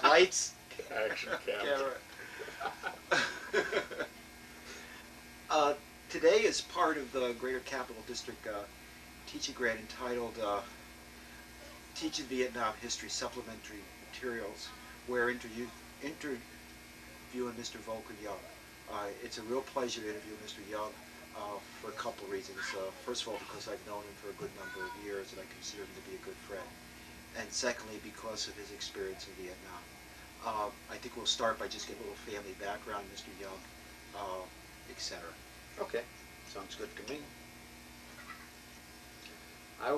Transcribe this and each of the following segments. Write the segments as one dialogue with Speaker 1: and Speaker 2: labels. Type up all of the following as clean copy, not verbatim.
Speaker 1: Lights.
Speaker 2: Action camera.
Speaker 1: Today is part of the Greater Capital District teaching grant entitled Teaching Vietnam History Supplementary Materials. We're interviewing Mr. Volker Young. It's a real pleasure to interview Mr. Young for a couple of reasons. First of all, because I've known him for a good number of years and I consider him to be a good friend. And secondly, because of his experience in Vietnam. I think we'll start by just getting a little family background, Mr. Young, etc.
Speaker 2: Okay, sounds good to me. I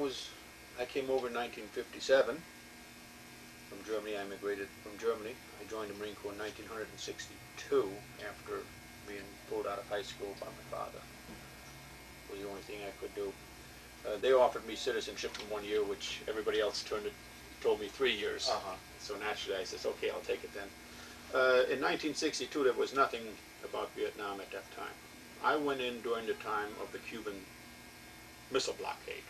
Speaker 2: came over in 1957 from Germany. I immigrated from Germany. I joined the Marine Corps in 1962 after being pulled out of high school by my father. It was the only thing I could do. They offered me citizenship in 1 year, which everybody else told me 3 years. So naturally I said, okay, I'll take it then. In 1962 there was nothing about Vietnam at that time. I went in during the time of the Cuban Missile Blockade.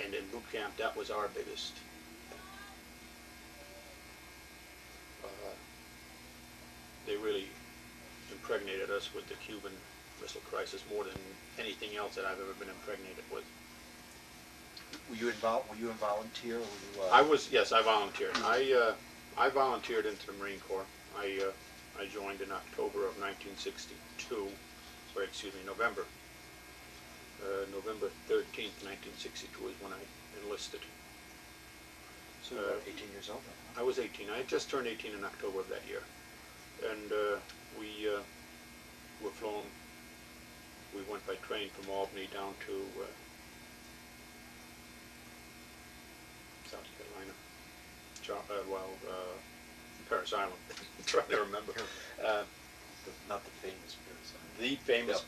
Speaker 2: And in boot camp, that was our biggest. They really impregnated us with the Cuban Missile Crisis more than anything else that I've ever been impregnated with.
Speaker 1: Were you involved? Were you a volunteer? Or were you,
Speaker 2: I was. Yes, I volunteered. I volunteered into the Marine Corps. I joined in October of 1962. Or excuse me, November. November 13th, 1962 is when I enlisted.
Speaker 1: So you were 18 years old then?
Speaker 2: I was 18. I had just turned 18 in October of that year. And we were flown. We went by train from Albany down to South Carolina. Paris Island. I'm trying to remember.
Speaker 1: Not the famous Paris Island.
Speaker 2: The famous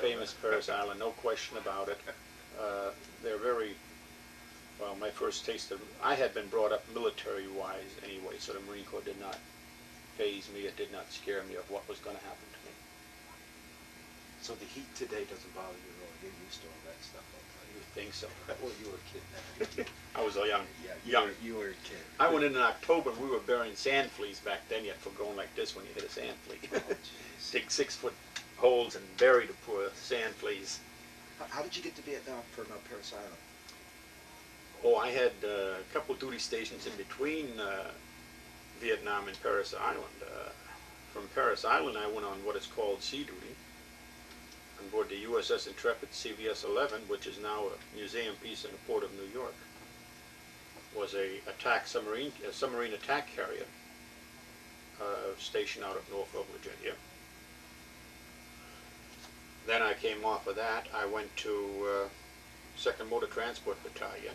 Speaker 2: famous Paris Island, no question about it. They're very, well, my first taste of, I had been brought up military-wise anyway, so the Marine Corps did not faze me, it did not scare me of what was going to happen to me.
Speaker 1: So the heat today doesn't bother you at all? You're used to all that stuff, I'll tell you.
Speaker 2: You think so?
Speaker 1: Well, you were a kid then.
Speaker 2: I was a young.
Speaker 1: You were a kid.
Speaker 2: I went in October and we were burying sand fleas back then, yet for going like this when you hit a sand flea.
Speaker 1: Oh,
Speaker 2: Dig 6-foot holes and bury the poor sand fleas.
Speaker 1: How did you get to Vietnam from Paris Island?
Speaker 2: Oh, I had a couple duty stations in between Vietnam and Paris Island. From Paris Island I went on what is called sea duty on board the USS Intrepid CVS-11, which is now a museum piece in the port of New York. Was a submarine attack carrier stationed out of Norfolk, Virginia. Then I came off of that. I went to 2nd Motor Transport Battalion.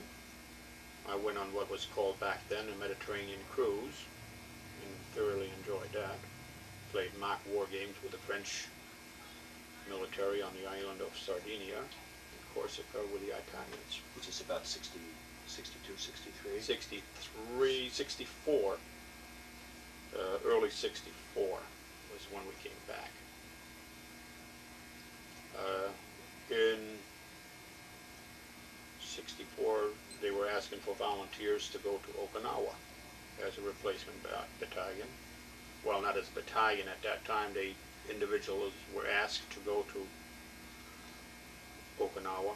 Speaker 2: I went on what was called back then a Mediterranean cruise and thoroughly enjoyed that. Played mock war games with the French military on the island of Sardinia, and Corsica with the Italians.
Speaker 1: Which is about 60, 62, 63?
Speaker 2: 63, 64, early 64 was when we came back. In 64, they were asking for volunteers to go to Okinawa as a replacement battalion. Well, not as a battalion at that time. Individuals were asked to go to Okinawa,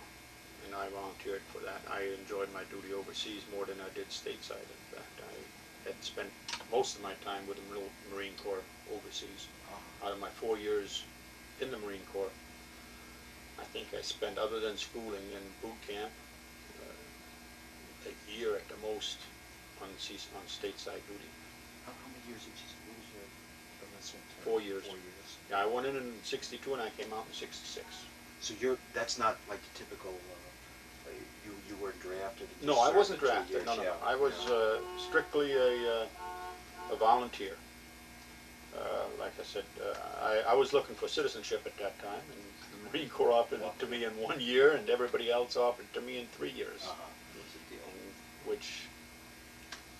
Speaker 2: and I volunteered for that. I enjoyed my duty overseas more than I did stateside. In fact, I had spent most of my time with the Marine Corps overseas. Out of my 4 years in the Marine Corps, I think I spent, other than schooling and boot camp, a year at the most on stateside duty.
Speaker 1: How many years did you lose from this one?
Speaker 2: 4 years.
Speaker 1: 4 years.
Speaker 2: Yeah, I went in 62 and I came out in 66.
Speaker 1: So that's not like the typical, you weren't drafted?
Speaker 2: No, I wasn't drafted. No. I was strictly a volunteer. Like I said, I was looking for citizenship at that time, and the Marine Corps offered it to me in 1 year, and everybody else offered it to me in 3 years. Which,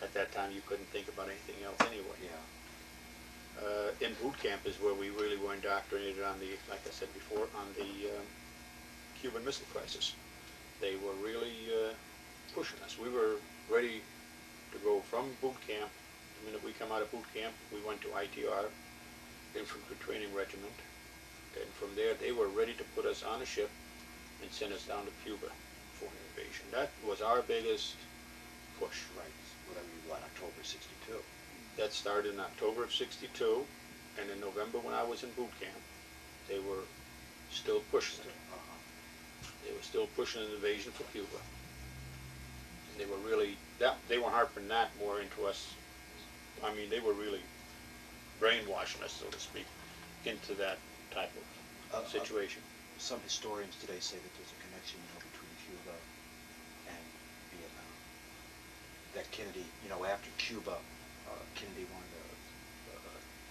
Speaker 2: at that time, you couldn't think about anything else anyway. In boot camp is where we really were indoctrinated on the, like I said before, on the Cuban Missile Crisis. They were really pushing us. We were ready to go from boot camp The minute we come out of boot camp, we went to ITR, Infantry Training Regiment, and from there they were ready to put us on a ship and send us down to Cuba for an invasion. That was our biggest push.
Speaker 1: Right. Well, that would be what, October '62.
Speaker 2: That started in October of '62, and in November when I was in boot camp, they were still pushing it. They were still pushing an invasion for Cuba. And they were really, they were harping that more into us. I mean, they were really brainwashing us, so to speak, into that type of situation.
Speaker 1: Some historians today say that there's a connection, between Cuba and Vietnam. That Kennedy, after Cuba, Kennedy wanted to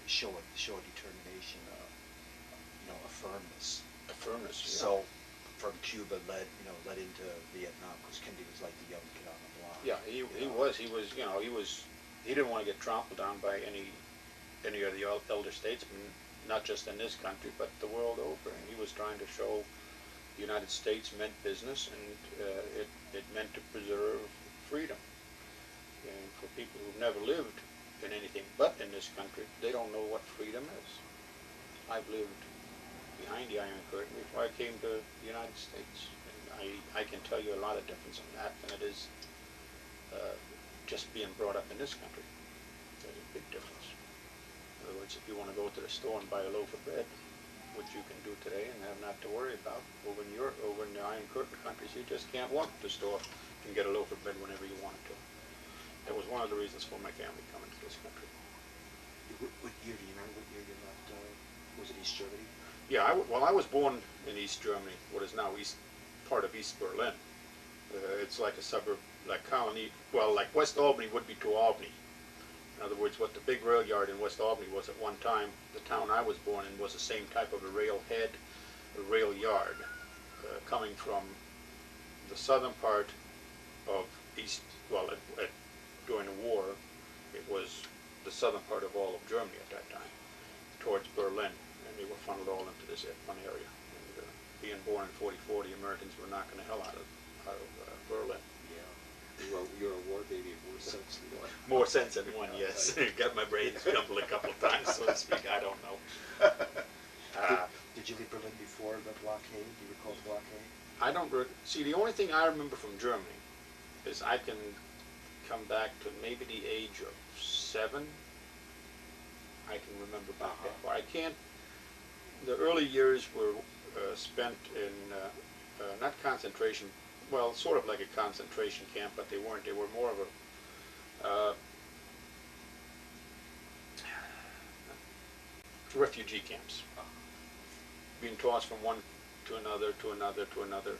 Speaker 1: show a determination, a firmness.
Speaker 2: A firmness. Yeah.
Speaker 1: So, from Cuba led into Vietnam, because Kennedy was like the young kid on the block.
Speaker 2: Yeah, he didn't want to get trampled down by any of the elder statesmen, not just in this country, but the world over. And he was trying to show the United States meant business, and it meant to preserve freedom. And for people who've never lived in anything but in this country, they don't know what freedom is. I've lived behind the Iron Curtain before I came to the United States. And I can tell you a lot of difference in that than it is just being brought up in this country. There's a big difference. In other words, if you want to go to the store and buy a loaf of bread, which you can do today and have not to worry about, over in the Iron Curtain countries, you just can't walk to the store and get a loaf of bread whenever you wanted to. That was one of the reasons for my family coming to this country.
Speaker 1: What year, do you remember what year you left? Was it East Germany?
Speaker 2: Yeah, I was born in East Germany, what is now part of East Berlin. It's like a suburb, like Colony, well, like West Albany would be to Albany. In other words, what the big rail yard in West Albany was at one time, the town I was born in was the same type of a rail head, a rail yard, coming from the southern part of East, well, during the war, it was the southern part of all of Germany at that time, towards Berlin, and they were funneled all into this one area. And, being born in '44, the Americans were knocking the hell out of Berlin.
Speaker 1: You're a war baby in more sense than one.
Speaker 2: More sense than one, yes. Got my brains jumbled a couple of times, so to speak. I don't know.
Speaker 1: Did you leave Berlin before the blockade? Do you recall the blockade?
Speaker 2: I don't see. The only thing I remember from Germany is I can come back to maybe the age of 7. I can remember back that far. I can't. The early years were spent in not concentration. Well, sort of like a concentration camp, but they weren't. They were more of a refugee camps, being tossed from one to another, to another, to another,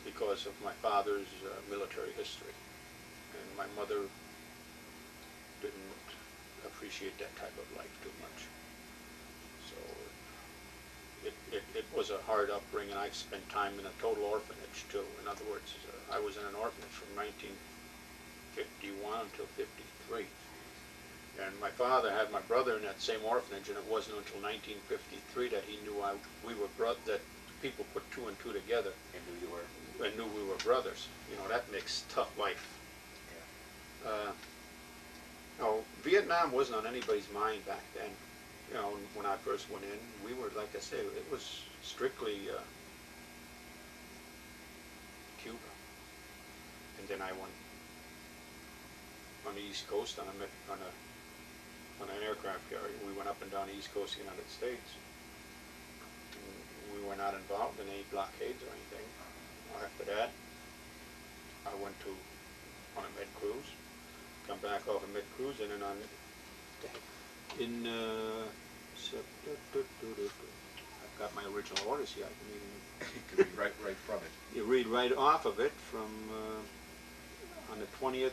Speaker 2: because of my father's military history. And my mother didn't appreciate that type of life too much. So it was a hard upbringing. I spent time in a total orphanage too. In other words, I was in an orphanage from 1951 until '53. And my father had my brother in that same orphanage, and it wasn't until 1953 that he knew that people put 2 and 2 together
Speaker 1: And knew
Speaker 2: we were brothers. That makes tough life.
Speaker 1: Yeah.
Speaker 2: No, Vietnam wasn't on anybody's mind back then. When I first went in, we were, like I say, it was strictly Cuba. And then I went on the East Coast on an aircraft carrier. We went up and down the East Coast of the United States. And we were not involved in any blockades or anything. After that, I went on a med cruise, come back off a med cruise, and then I've got my original orders here. I can even
Speaker 1: You can read right from it.
Speaker 2: You read right off of it from on the 20th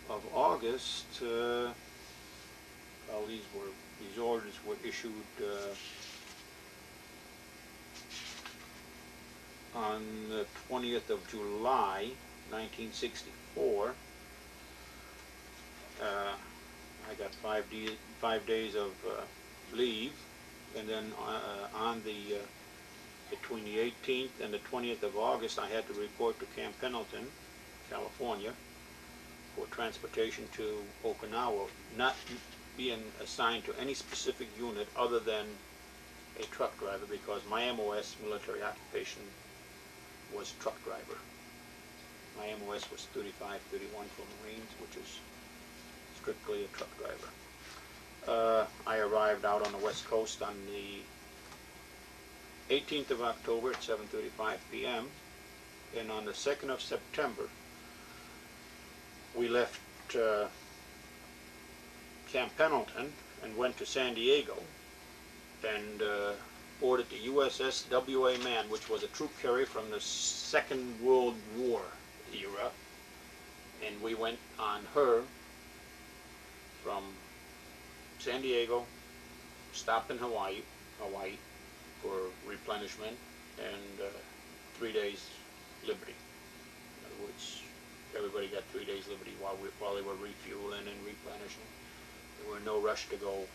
Speaker 2: of August. Well, these orders were issued on the 20th of July, 1964. I got 5 days of leave, and then between the 18th and the 20th of August, I had to report to Camp Pendleton, California, for transportation to Okinawa, not being assigned to any specific unit other than a truck driver, because my MOS, military occupation, was truck driver. My MOS was 35, 31 for Marines, which is strictly a truck driver. I arrived out on the West Coast on the 18th of October at 7:35 p.m. and on the 2nd of September we left Camp Pendleton and went to San Diego and boarded the USS W.A. Mann, which was a troop carrier from the Second World War era, and we went on her from San Diego, stopped in Hawaii for replenishment, and 3 days liberty. In other words, everybody got 3 days liberty while they were refueling and replenishing. There were no rush to go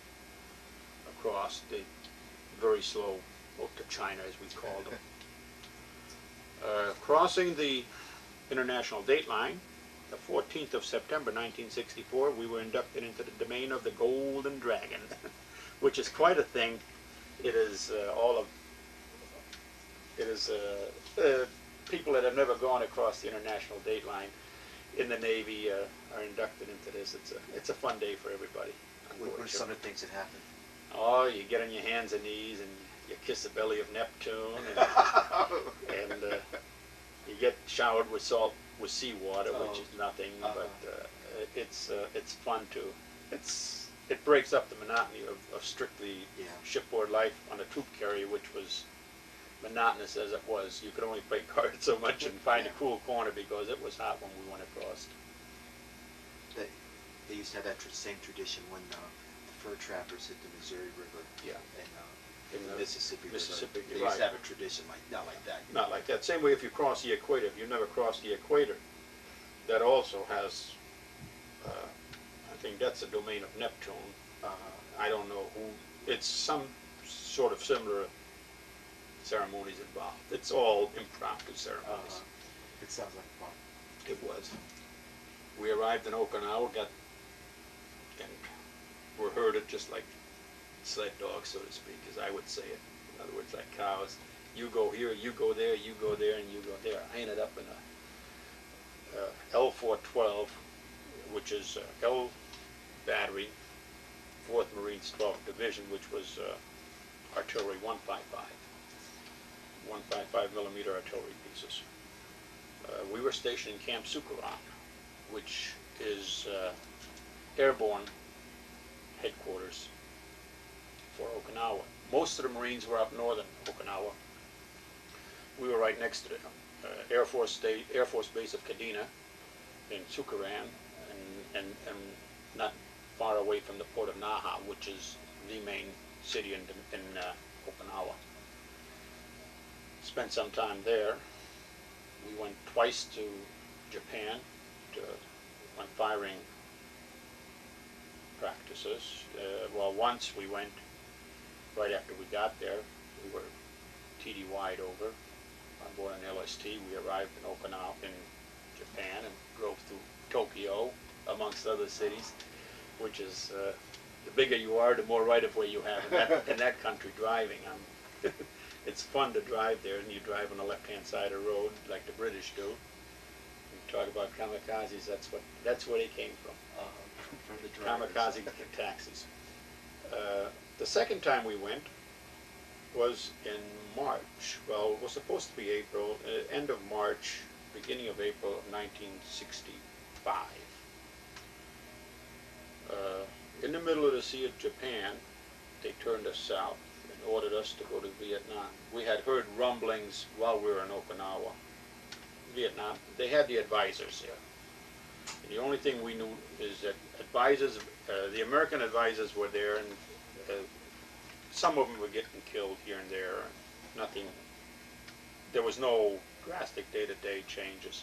Speaker 2: across the very slow boat to China, as we called them. Crossing the international date line, the 14th of September 1964, we were inducted into the domain of the Golden Dragon, which is quite a thing. It is people that have never gone across the international date line in the Navy are inducted into this. It's a fun day for everybody.
Speaker 1: What are some of the things that happen?
Speaker 2: Oh, you get on your hands and knees and you kiss the belly of Neptune, and you get showered with seawater, which is nothing, but it's fun too. It breaks up the monotony of strictly shipboard life on a troop carrier, which was monotonous as it was. You could only play cards so much and find a cool corner because it was hot when we went across.
Speaker 1: They used to have that same tradition when the fur trappers hit the Missouri River and in the Mississippi River. They used to have a tradition not like that.
Speaker 2: Not like that. Same way if you cross the equator. If you never cross the equator, that also has, I think that's a domain of Neptune. I don't know who. It's some sort of similar ceremonies involved. It's all impromptu ceremonies.
Speaker 1: It sounds like fun.
Speaker 2: It was. We arrived in Okinawa, and were herded just like sled dogs, so to speak, as I would say it. In other words, like cows. You go here, you go there, you go there, and you go there. I ended up in a L412, which is L Battery, 4th Marines 12th Division, which was artillery 155 millimeter artillery pieces. We were stationed in Camp Sukaran, which is airborne headquarters for Okinawa. Most of the Marines were up northern Okinawa. We were right next to the Air Force Base of Kadena in Sukaran, and not far away from the port of Naha, which is the main city in Okinawa. Spent some time there. We went twice to Japan on firing practices. Well, once we went right after we got there. We were TDY'd over on board an LST. We arrived in Okinawa in Japan and drove through Tokyo, amongst other cities, which is the bigger you are, the more right-of-way you have in that country driving. It's fun to drive there, and you drive on the left-hand side of the road like the British do. You talk about kamikazes, that's where they came from.
Speaker 1: From the drivers.
Speaker 2: Kamikaze taxis. The second time we went was in March. Well, it was supposed to be April, end of March, beginning of April of 1965. In the middle of the Sea of Japan, they turned us south and ordered us to go to Vietnam. We had heard rumblings while we were in Okinawa. Vietnam, they had the advisors there. And the only thing we knew is that advisors, the American advisors were there, and some of them were getting killed here and there. Nothing, there was no drastic day-to-day changes.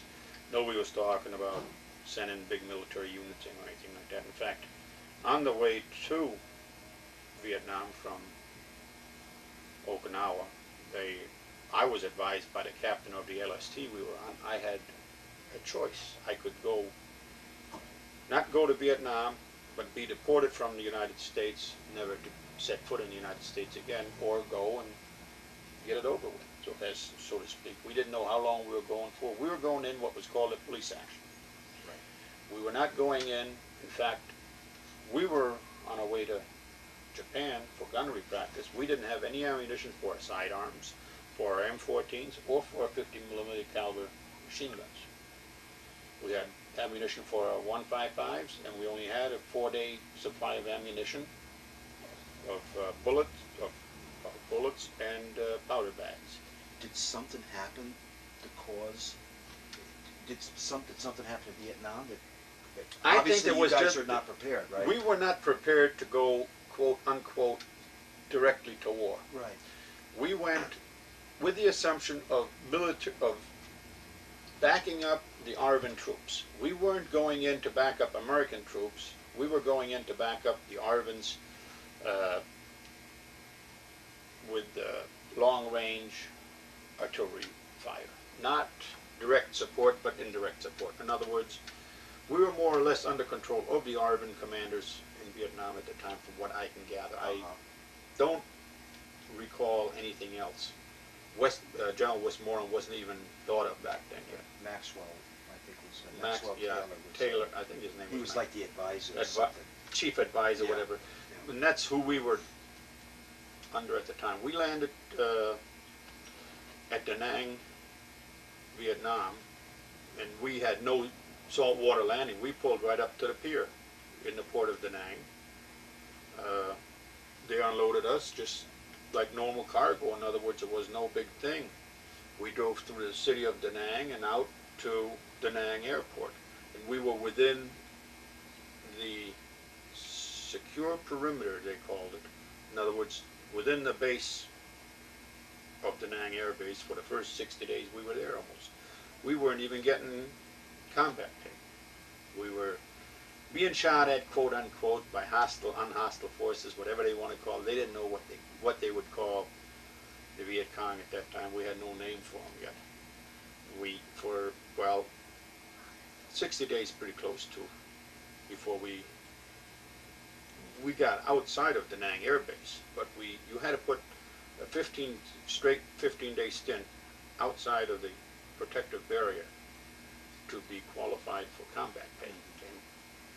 Speaker 2: Nobody was talking about sending big military units in or anything like that. In fact, on the way to Vietnam from Okinawa, I was advised by the captain of the LST we were on, I had a choice. I could go not go to Vietnam, but be deported from the United States, never to set foot in the United States again, or go and get it over with, so to speak. We didn't know how long we were going for. We were going in what was called a police action. Right. We were not going in fact, we were on our way to Japan for gunnery practice. We didn't have any ammunition for our sidearms, for our M14s, or for our 50mm caliber machine guns. We had ammunition for our 155s, and we only had a 4-day supply of ammunition, of bullets and powder bags.
Speaker 1: Did something happen to cause? Did something happen in Vietnam that
Speaker 2: I think
Speaker 1: obviously
Speaker 2: it was
Speaker 1: you guys
Speaker 2: just
Speaker 1: are not prepared, right?
Speaker 2: We were not prepared to go, quote unquote, directly to war.
Speaker 1: Right.
Speaker 2: We went with the assumption of backing up the ARVN troops. We weren't going in to back up American troops. We were going in to back up the ARVNs with long-range artillery fire. Not direct support, but indirect support. In other words, we were more or less under control of the ARVN commanders in Vietnam at the time, from what I can gather. I don't recall anything else. General Westmoreland wasn't even thought of back then yet.
Speaker 1: Maxwell, I think was Maxwell
Speaker 2: Taylor, I think his name was.
Speaker 1: He was like the advisor or something.
Speaker 2: Chief advisor,
Speaker 1: Yeah.
Speaker 2: whatever.
Speaker 1: Yeah.
Speaker 2: And that's who we were under at the time. We landed at Da Nang, Vietnam, and we had no saltwater landing. We pulled right up to the pier in the port of Da Nang. They unloaded us just like normal cargo. In other words, it was no big thing. We drove through the city of Da Nang and out to Da Nang airport. And we were within the secure perimeter, they called it. In other words, within the base of Da Nang Air Base for the first 60 days we were there almost. We weren't even getting combat pay. We were being shot at, quote unquote, by hostile, unhostile forces, whatever they want to call it. They didn't know what they would call the Viet Cong at that time. We had no name for them yet. Well, 60 days pretty close to before we got outside of Da Nang Air Base. But you had to put a 15-day stint outside of the protective barrier to be qualified for combat pay.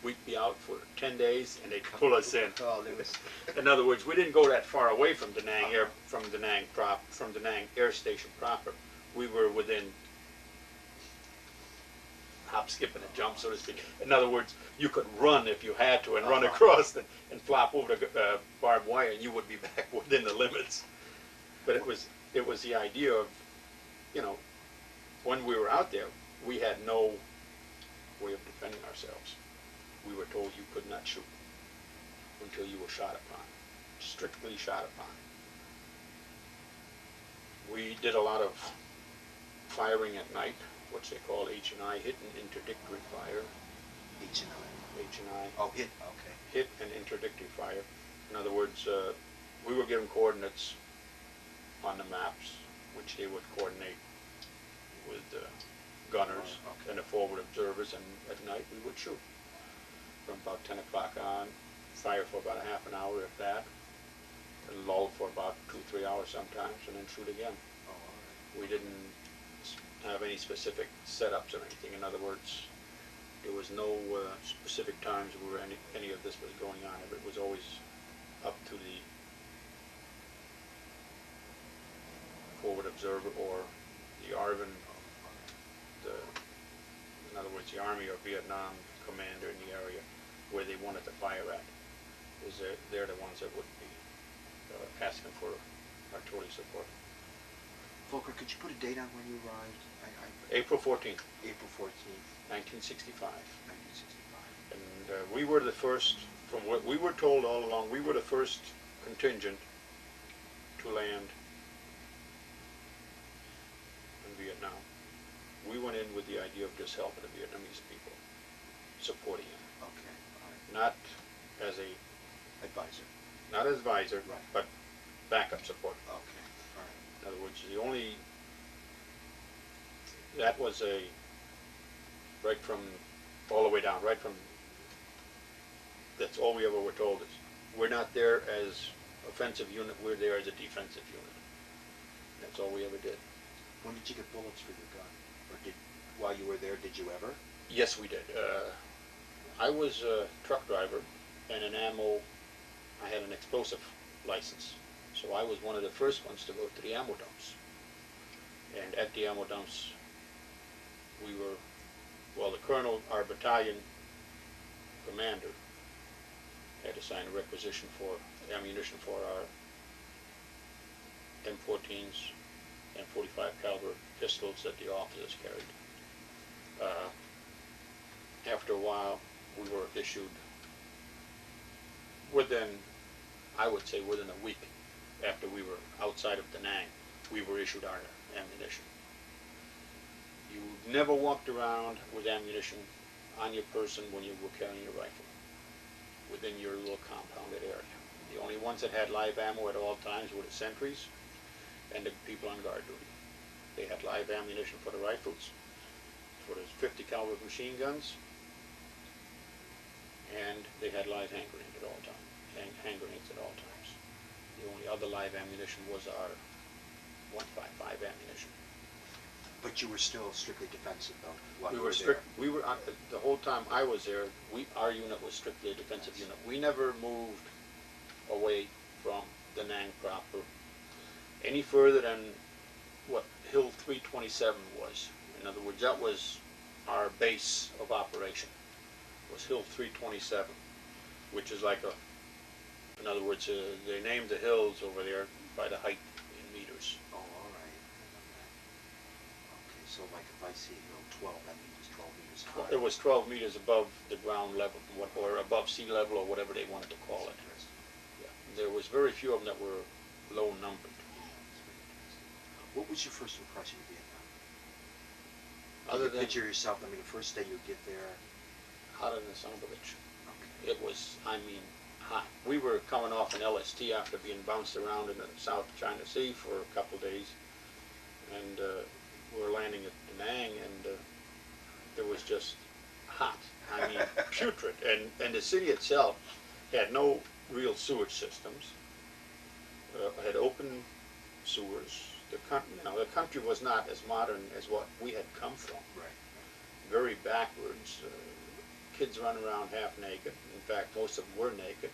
Speaker 2: We'd be out for 10 days and they'd pull us in. In other words, we didn't go that far away from Da Nang from Da Nang Air Station proper. We were within hop, skip, and a jump, so to speak. In other words, you could run if you had to and run across and flop over the barbed wire, and you would be back within the limits. But it was the idea of, when we were out there, we had no way of defending ourselves. We were told you could not shoot until you were shot upon, strictly shot upon. We did a lot of firing at night, which they call H&I, hit and interdictory fire.
Speaker 1: H&I.
Speaker 2: H&I.
Speaker 1: Oh, hit, okay.
Speaker 2: Hit and interdictory fire. In other words, we were given coordinates on the maps, which they would coordinate with gunners and the forward observers, and at night we would shoot. From about 10 o'clock on, fire for about a half an hour, if that, and lull for about 2-3 hours sometimes, and then shoot again.
Speaker 1: Oh, all right.
Speaker 2: We didn't have any specific setups or anything. In other words, there was no specific times where any of this was going on. It was always up to the forward observer or the ARVN, in other words, the Army or Vietnam commander in the area where they wanted to fire at. They're the ones that would be asking for artillery support.
Speaker 1: Volker, could you put a date on when you arrived?
Speaker 2: April 14th.
Speaker 1: April 14th.
Speaker 2: 1965.
Speaker 1: 1965.
Speaker 2: And we were the first, from what we were told all along, we were the first contingent to land in Vietnam. We went in with the idea of just helping the Vietnamese people, supporting them.
Speaker 1: Okay, all right.
Speaker 2: Not as a
Speaker 1: advisor.
Speaker 2: Not as advisor,
Speaker 1: right,
Speaker 2: but backup support.
Speaker 1: Okay, all right.
Speaker 2: In other words, that was right from all the way down, right from That's all we ever were told is, we're not there as offensive unit, we're there as a defensive unit. That's all we ever did.
Speaker 1: When did you get bullets for your gun? Or while you were there, did you ever?
Speaker 2: Yes, we did. I was a truck driver, and I had an explosive license. So I was one of the first ones to go to the ammo dumps. And at the ammo dumps, the colonel, our battalion commander, had to sign a requisition for ammunition for our M14s and .45 caliber pistols that the officers carried. After a while, we were issued I would say within a week after we were outside of Da Nang, we were issued our ammunition. You never walked around with ammunition on your person when you were carrying your rifle within your little compounded area. The only ones that had live ammo at all times were the sentries and the people on guard duty. They had live ammunition for the rifles, for the .50 caliber machine guns, and they had live hand grenades at all times. Hand grenades at all times. The only other live ammunition was our .155 ammunition.
Speaker 1: But you were still strictly defensive, though, while
Speaker 2: We
Speaker 1: you
Speaker 2: were
Speaker 1: were
Speaker 2: strict.
Speaker 1: there.
Speaker 2: We were the whole time I was there. Our unit was strictly a defensive unit. We never moved away from Da Nang proper any further than what Hill 327 was. In other words, that was our base of operation. Was Hill 327, which is like in other words, they named the hills over there by the height in meters.
Speaker 1: Oh, all right. Okay, so like if I see Hill 12, that means it's 12 meters high.
Speaker 2: It was 12 meters above the ground level, or above sea level, or whatever they wanted to call it. Yeah. There was very few of them that were low numbered.
Speaker 1: What was your first impression of Vietnam?
Speaker 2: Other
Speaker 1: Can you
Speaker 2: than
Speaker 1: picture yourself, I mean, the first day you get there?
Speaker 2: hotter than a son of a bitch.
Speaker 1: Okay.
Speaker 2: It was, I mean, hot. We were coming off an LST after being bounced around in the South China Sea for a couple of days, and we were landing at Da Nang, and it was just hot. I mean, putrid. And the city itself had no real sewage systems. Had open sewers. The country was not as modern as what we had come from.
Speaker 1: Right.
Speaker 2: Very backwards. Kids run around half naked. In fact, most of them were naked.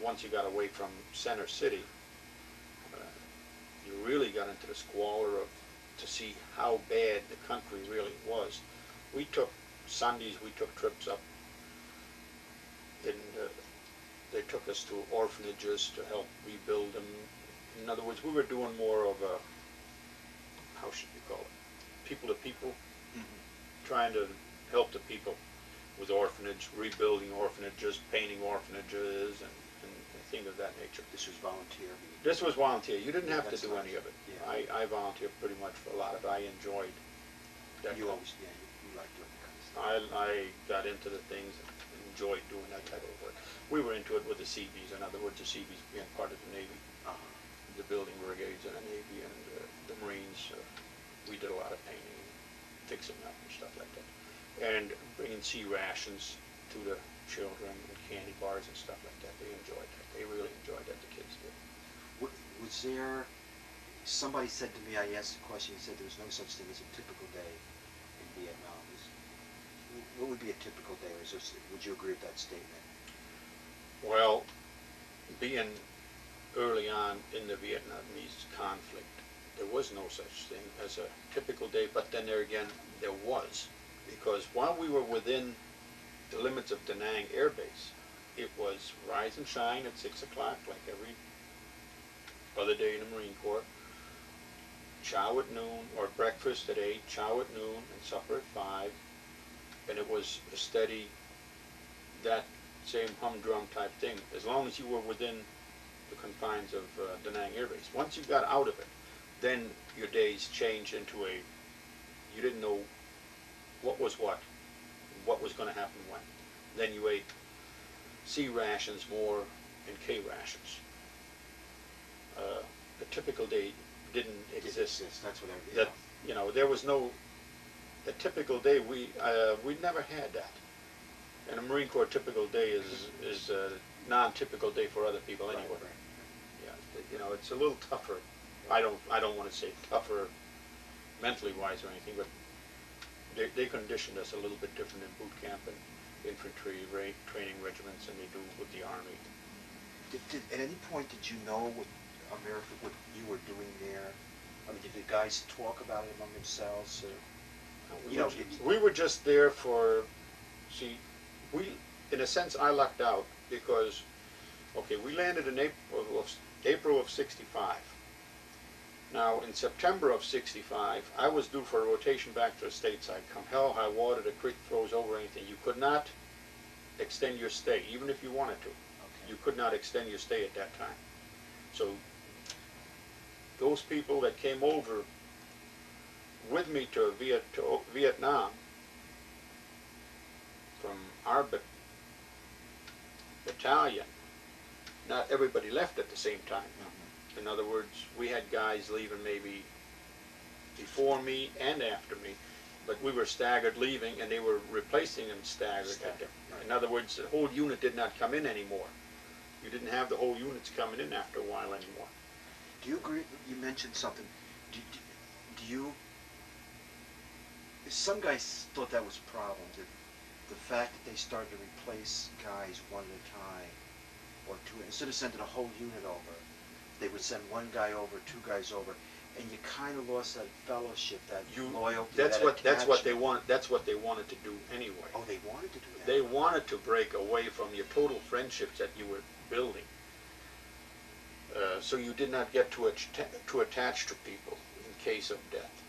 Speaker 2: Once you got away from center city, you really got into the squalor to see how bad the country really was. We took Sundays, we took trips up, and they took us to orphanages to help rebuild them. In other words, we were doing more of a, how should you call it, people to people, trying to help the people with orphanage, rebuilding orphanages, painting orphanages, and things of that nature.
Speaker 1: This was volunteer?
Speaker 2: This was volunteer. You didn't have to
Speaker 1: That's
Speaker 2: do
Speaker 1: nice.
Speaker 2: any of it.
Speaker 1: Yeah.
Speaker 2: I volunteered pretty much for a lot of it. I enjoyed that.
Speaker 1: You always, you liked doing that kind of stuff.
Speaker 2: I got into the things and enjoyed doing that type of work. We were into it with the Seabees. In other words, the Seabees being part of the Navy, the building brigades in the Navy, and the Marines. We did a lot of painting, fixing up and stuff like that, and bringing sea rations to the children and candy bars and stuff like that. They enjoyed that. They really enjoyed that. The kids did.
Speaker 1: Was there, somebody said to me, I asked the question, he said there was no such thing as a typical day in Vietnam. What would be a typical day, or would you agree with that statement?
Speaker 2: Well, being early on in the Vietnamese conflict, there was no such thing as a typical day, but then there again, there was. Because while we were within the limits of Da Nang Air Base, it was rise and shine at 6 o'clock, like every other day in the Marine Corps, chow at noon, or breakfast at 8, chow at noon, and supper at 5, and it was a steady, that same humdrum type thing, as long as you were within the confines of Da Nang Air Base. Once you got out of it, then your days changed into you didn't know what was what was going to happen when. Then you ate C rations more and K rations. A typical day didn't exist.
Speaker 1: That's what
Speaker 2: There was no, a typical day, we never had that. And a Marine Corps typical day is a non-typical day for other people anyway.
Speaker 1: Right, right.
Speaker 2: Yeah, you know, it's a little tougher. I don't want to say tougher mentally wise or anything, but they conditioned us a little bit different in boot camp and infantry training regiments than they do with the Army.
Speaker 1: At any point did you know what America, what you were doing there? I mean, did the guys talk about it among themselves? Or,
Speaker 2: We were just there for, see, in a sense, I lucked out because, okay, we landed in April of '65. Now, in September of '65, I was due for a rotation back to the stateside. Come hell, high water, the creek froze over, anything. You could not extend your stay, even if you wanted to.
Speaker 1: Okay.
Speaker 2: You could not extend your stay at that time. So, those people that came over with me to Vietnam from our battalion, not everybody left at the same time.
Speaker 1: Mm-hmm.
Speaker 2: In other words, we had guys leaving maybe before me and after me, but we were staggered leaving, and they were replacing them staggered.
Speaker 1: Right.
Speaker 2: In other words, the whole unit did not come in anymore. You didn't have the whole units coming in after a while anymore.
Speaker 1: Do you agree? You mentioned something. Do you? Some guys thought that was a problem. That the fact that they started to replace guys one at a time, or two, instead of sending a whole unit over, they would send one guy over, two guys over, and you kind of lost that fellowship, that loyalty.
Speaker 2: That's what they
Speaker 1: attachment.
Speaker 2: want. That's what they wanted to do anyway.
Speaker 1: Oh, they wanted to do that.
Speaker 2: They wanted to break away from your total friendships that you were building. So you did not get to attach to people in case of death,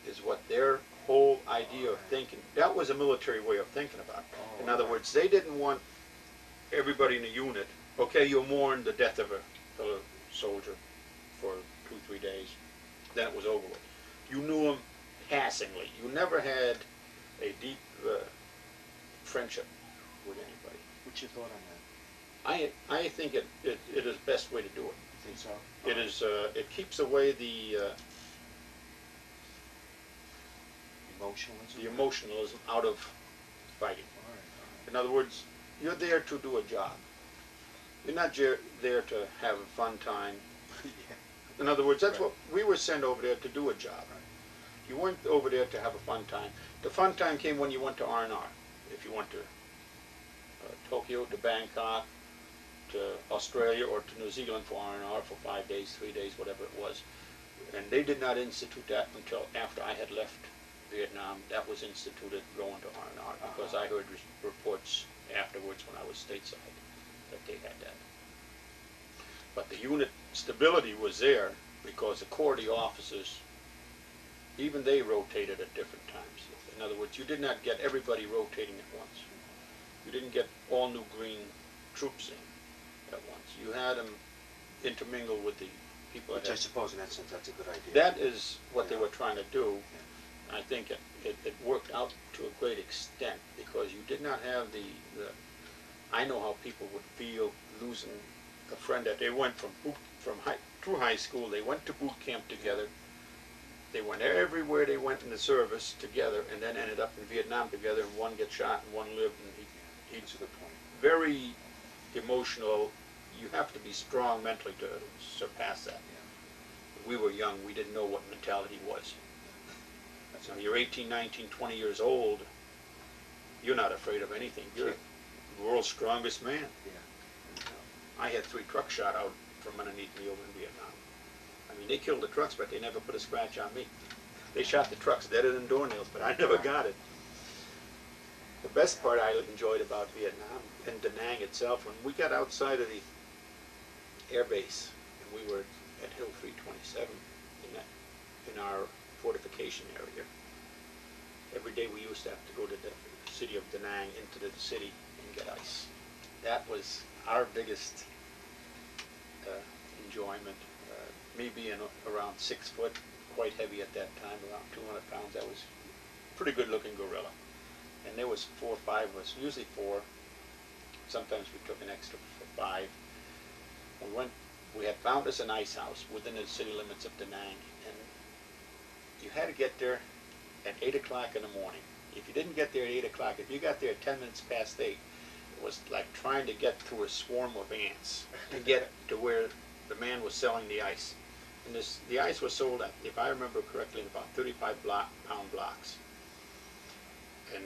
Speaker 2: is what their whole idea of thinking. That was a military way of thinking about it. In other words, they didn't want everybody in the unit, okay, you'll mourn the death of a fellow soldier for 2-3 days, then it was over with. You knew him passingly. You never had a deep friendship with anybody.
Speaker 1: What's your thought on that?
Speaker 2: I think it is the best way to do it.
Speaker 1: You think so?
Speaker 2: It is. It keeps away the emotionalism out of fighting.
Speaker 1: All right.
Speaker 2: In other words, you're there to do a job. You're not there to have a fun time.
Speaker 1: Yeah.
Speaker 2: In other words, that's what we were sent over there to do, a job. Right. You weren't over there to have a fun time. The fun time came when you went to R&R. If you went to Tokyo, to Bangkok, to Australia, or to New Zealand for R&R for 5 days, 3 days, whatever it was. And they did not institute that until after I had left Vietnam. That was instituted, going to R&R, because I heard reports afterwards when I was stateside that they had that. But the unit stability was there because the Corps officers, even they rotated at different times. In other words, you did not get everybody rotating at once. You didn't get all new green troops in at once. You had them intermingle with the people.
Speaker 1: Which I suppose in that sense that's a good idea.
Speaker 2: That is what they were trying to do. I think it worked out to a great extent because you did not have the I know how people would feel losing a friend that they went through high school, they went to boot camp together, they went everywhere they went in the service together, and then ended up in Vietnam together, and one gets shot and one lived, and
Speaker 1: That's a good point.
Speaker 2: very emotional. You have to be strong mentally to surpass that.
Speaker 1: Yeah.
Speaker 2: We were young, we didn't know what mentality was. So you're 18, 19, 20 years old, you're not afraid of anything. You're the world's strongest man.
Speaker 1: Yeah.
Speaker 2: I had 3 trucks shot out from underneath me over in Vietnam. I mean, they killed the trucks, but they never put a scratch on me. They shot the trucks deader than doornails, but I never got it. The best part I enjoyed about Vietnam and Da Nang itself, when we got outside of the air base, and we were at Hill 327 in our fortification area, every day we used to have to go to the city of Da Nang, into the city, and get ice. That was our biggest enjoyment. Me being around 6 foot, quite heavy at that time, around 200 pounds, I was a pretty good looking gorilla. And there was 4 or 5 of us, usually 4. Sometimes we took an extra 5. We had found us an ice house within the city limits of Da Nang, and you had to get there at 8 o'clock in the morning. if you didn't get there at 8 o'clock, if you got there at 10 minutes past 8, it was like trying to get through a swarm of ants to get to where the man was selling the ice. And the ice was sold at, if I remember correctly, in about 35-pound blocks. And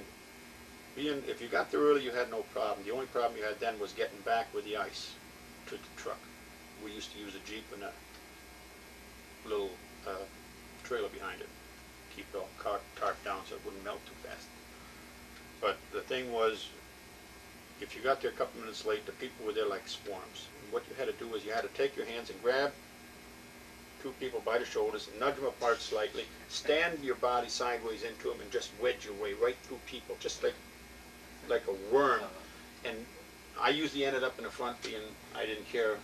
Speaker 2: if you got there early, you had no problem. The only problem you had then was getting back with the ice to the truck. We used to use a Jeep and a little trailer behind it, keep the tarp down so it wouldn't melt too fast. But the thing was, if you got there a couple minutes late, the people were there like swarms. And what you had to do was you had to take your hands and grab two people by the shoulders and nudge them apart slightly, stand your body sideways into them and just wedge your way right through people, just like a worm. And I usually ended up in the front being, I didn't care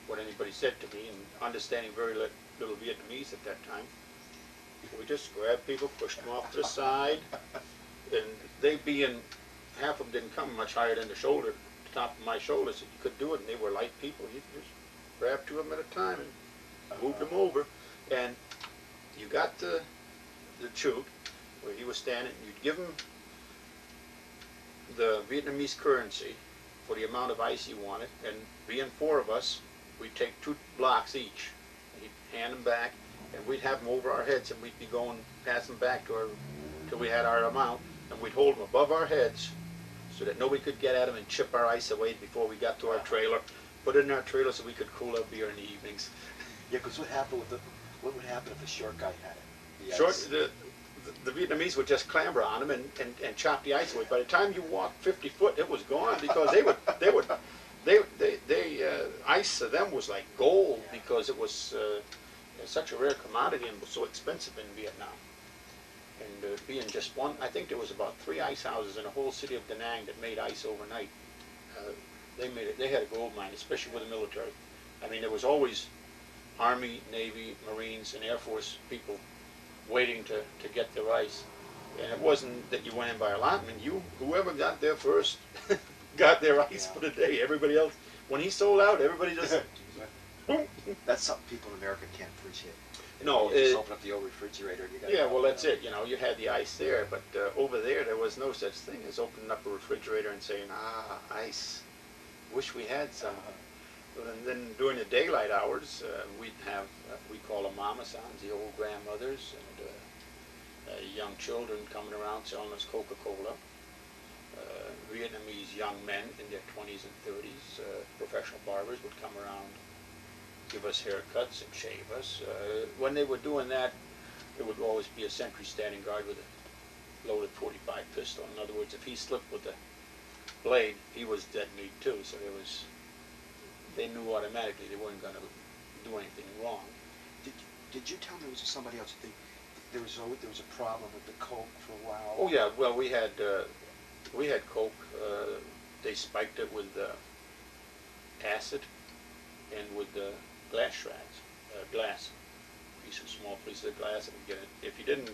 Speaker 2: what anybody said to me, and understanding very little Vietnamese at that time. We just grabbed people, pushed them off to the side, and they being, half of them didn't come much higher than the shoulder, top of my shoulder, so you could do it, and they were light people. You just grab two of them at a time and moved them over, and you got the chute where he was standing, and you'd give him the Vietnamese currency for the amount of ice you wanted, and being four of us, we'd take 2 blocks each, and he'd hand them back, and we'd have them over our heads, and we'd be going, pass them back till we had our amount, and we'd hold them above our heads so that nobody could get at them and chip our ice away before we got to our trailer. Put it in our trailer so we could cool our beer in the evenings.
Speaker 3: Yeah, because what would happen if a short guy had it?
Speaker 2: The Vietnamese would just clamber on them and chop the ice away. By the time you walked 50 foot, it was gone, because ice to them was like gold, because it was such a rare commodity and was so expensive in Vietnam. And being just one, I think there was about 3 ice houses in the whole city of Da Nang that made ice overnight. They had a gold mine, especially with the military. I mean, there was always Army, Navy, Marines, and Air Force people waiting to get their ice. And it wasn't that you went in by allotment. Whoever got there first got their ice for the day. Everybody else, when he sold out, everybody just boom.
Speaker 1: That's something people in America can't appreciate.
Speaker 2: No,
Speaker 1: you just open up the old refrigerator and you got.
Speaker 2: Yeah, well, that's it. You know, you had the ice there, but over there was no such thing as opening up a refrigerator and saying, ice. Wish we had some. And then during the daylight hours, we'd have, we call them mama-sans, the old grandmothers, and young children coming around selling us Coca-Cola. Vietnamese young men in their 20s and 30s, professional barbers would come around, give us haircuts and shave us. When they were doing that, there would always be a sentry standing guard with a loaded .45 pistol. In other words, if he slipped with the blade, he was dead meat too. So they knew automatically they weren't going to do anything wrong.
Speaker 1: Did you tell me there was somebody else? There was a problem with the Coke for a while.
Speaker 2: Oh yeah, well we had Coke. They spiked it with acid and with glass shreds, small pieces of glass, and get it. If you didn't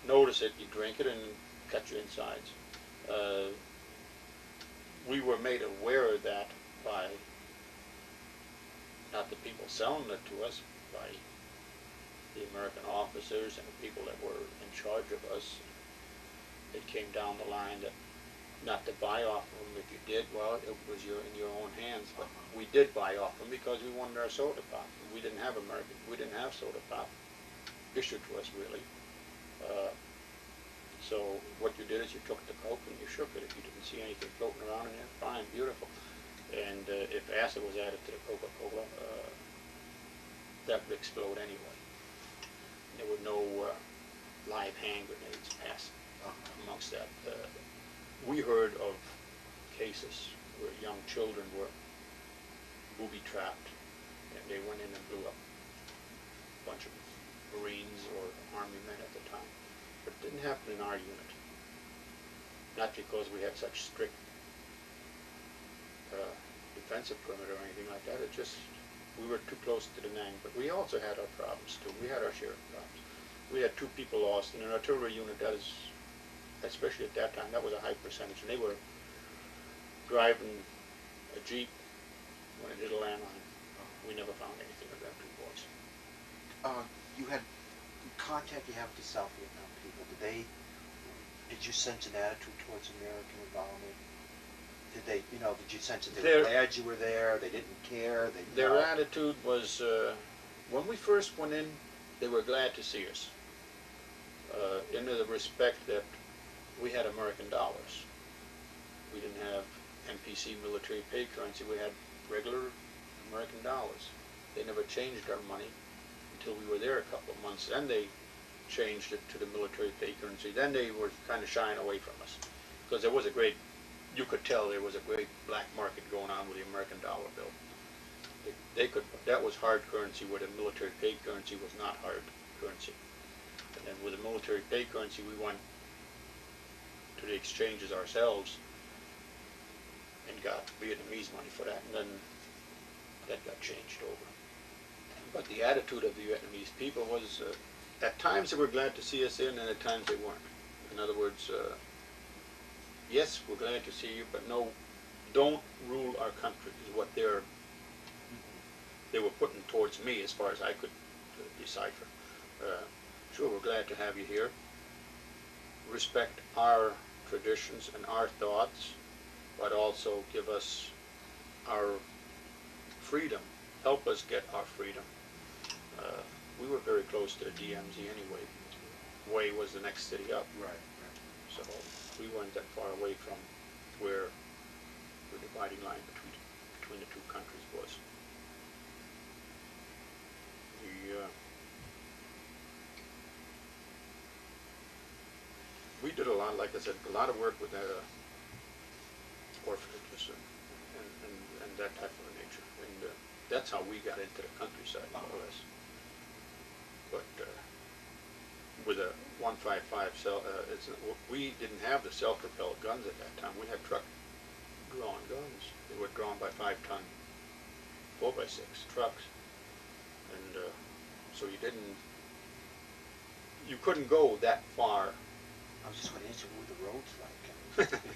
Speaker 2: notice it, you drink it and cut your insides. We were made aware of that by not the people selling it to us, by the American officers and the people that were in charge of us. It came down the line that not to buy off of them. If you did, well, it was in your own hands. But we did buy off them because we wanted our soda pop. We didn't have we didn't have soda pop issued to us really. So what you did is you took the Coke and you shook it. If you didn't see anything floating around in there, fine, beautiful. And if acid was added to the Coca-Cola, that would explode anyway. There were no live hand grenades passed amongst that. We heard of cases where young children were booby-trapped, and they went in and blew up a bunch of Marines or Army men at the time. But it didn't happen in our unit. Not because we had such strict defensive perimeter or anything like that. It just, we were too close to Da Nang. But we also had our problems too. We had our share of problems. We had 2 people lost in an artillery unit. That is, especially at that time, that was a high percentage. And they were driving a Jeep when it hit a landmine. We never found anything of them 2 boys.
Speaker 1: You had contact you have with the South Vietnam people. Did they
Speaker 3: Did you sense an attitude towards American involvement? Did they, did you sense that they
Speaker 2: Their-
Speaker 3: were glad you were there? They didn't care. They,
Speaker 2: Their attitude was, when we first went in, they were glad to see us. In the respect that we had American dollars. We didn't have MPC military pay currency. We had regular American dollars. They never changed our money until we were there a couple of months. Then they changed it to the military pay currency. Then they were kind of shying away from us because there was a great, you could tell there was a great black market going on with the American dollar bill. They could, that was hard currency where the military pay currency was not hard currency. And then with the military pay currency, we went to the exchanges ourselves and got Vietnamese money for that, and then that got changed over. But the attitude of the Vietnamese people was, at times they were glad to see us in, and at times they weren't. In other words, yes, we're glad to see you, but no, don't rule our country, is what they were putting towards me as far as I could decipher. Sure, we're glad to have you here. Respect our traditions and our thoughts, but also give us our freedom. Help us get our freedom. We were very close to the DMZ anyway. Way was the next city up.
Speaker 3: Right.
Speaker 2: So we weren't that far away from where the dividing line between the two countries was. We did a lot, like I said, a lot of work with orphanages and that type of nature. And that's how we got into the countryside, more or less. But with a 155 we didn't have the self-propelled guns at that time. We had truck-drawn guns. They were drawn by 5-ton 4x6 trucks, and so you couldn't go that far.
Speaker 3: I was just going to ask you, what were the roads like?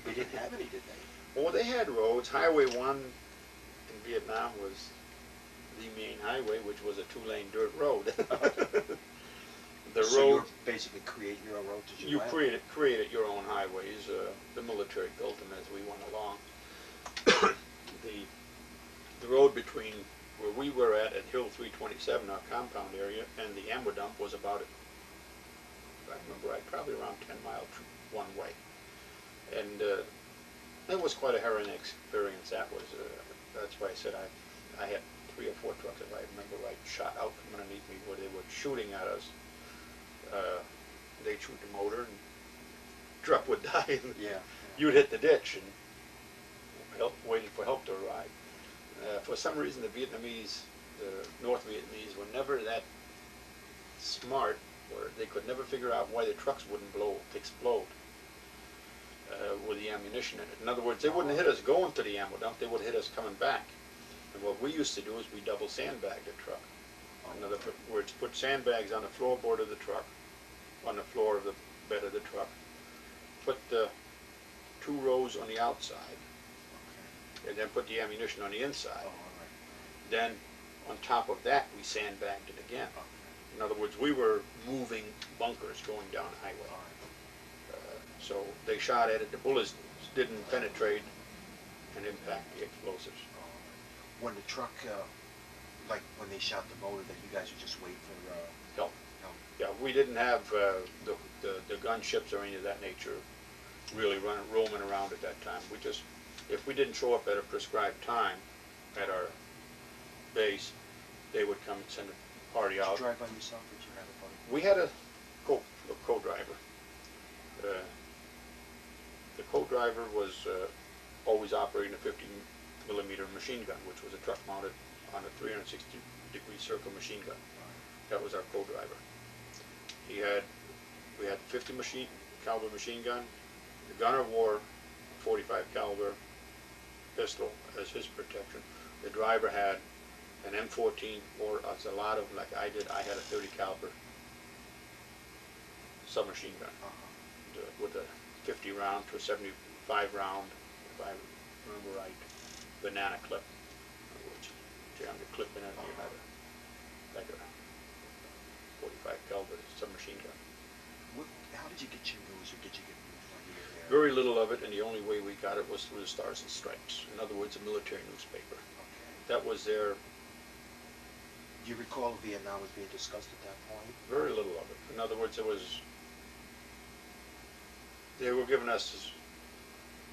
Speaker 3: They didn't have any, did they?
Speaker 2: Well, they had roads. Highway 1 in Vietnam was the main highway, which was a 2-lane dirt road.
Speaker 3: So you basically create your own roads as you went?
Speaker 2: created your own highways. The military built them as we went along. The road between where we were at Hill 327, our compound area, and the ammo dump was about, if I remember right, probably around 10 miles one way. And that was quite a harrowing experience. That's why I said I had 3 or 4 trucks, if I remember right, shot out from underneath me where they were shooting at us. They'd shoot the motor and truck would die, and you'd hit the ditch and waited for help to arrive. For some reason, the Vietnamese, the North Vietnamese, were never that smart, or they could never figure out why the trucks wouldn't explode with the ammunition in it. In other words, they wouldn't hit us going to the ammo dump, they would hit us coming back. And what we used to do is we double sandbagged the truck. In other words, put sandbags on the floorboard of the truck, on the floor of the bed of the truck, put the 2 rows on the outside, and then put the ammunition on the inside. Then on top of that we sandbagged it again. In other words, we were moving bunkers going down the highway. So they shot at it, the bullets didn't penetrate and impact the explosives.
Speaker 1: When the truck, like when they shot the motor, that you guys would just wait for
Speaker 2: help. Yeah, we didn't have the gunships or any of that nature really roaming around at that time. We just, if we didn't show up at a prescribed time at our base, they would come and send a party out.
Speaker 1: Did you drive by yourself, or did you have a buddy?
Speaker 2: We had a co-driver. The co-driver was always operating a 50-millimeter machine gun, which was a truck mounted on a 360-degree circle machine gun. That was our co-driver. We had 50 caliber machine gun. The gunner wore a 45 caliber pistol as his protection. The driver had an M14 or a lot of them like I did. I had a 30 caliber submachine gun with a 50 round to a 75 round, if I remember right, banana clip, which jammed the clip in it and you had like a 45 caliber submachine gun.
Speaker 1: How did you get your news, or did you get news
Speaker 2: Very little of it, and the only way we got it was through the Stars and Stripes. In other words, a military newspaper.
Speaker 1: Okay.
Speaker 2: That was their,
Speaker 1: Do you recall Vietnam was being discussed at that point?
Speaker 2: very little of it. In other words, they were giving us,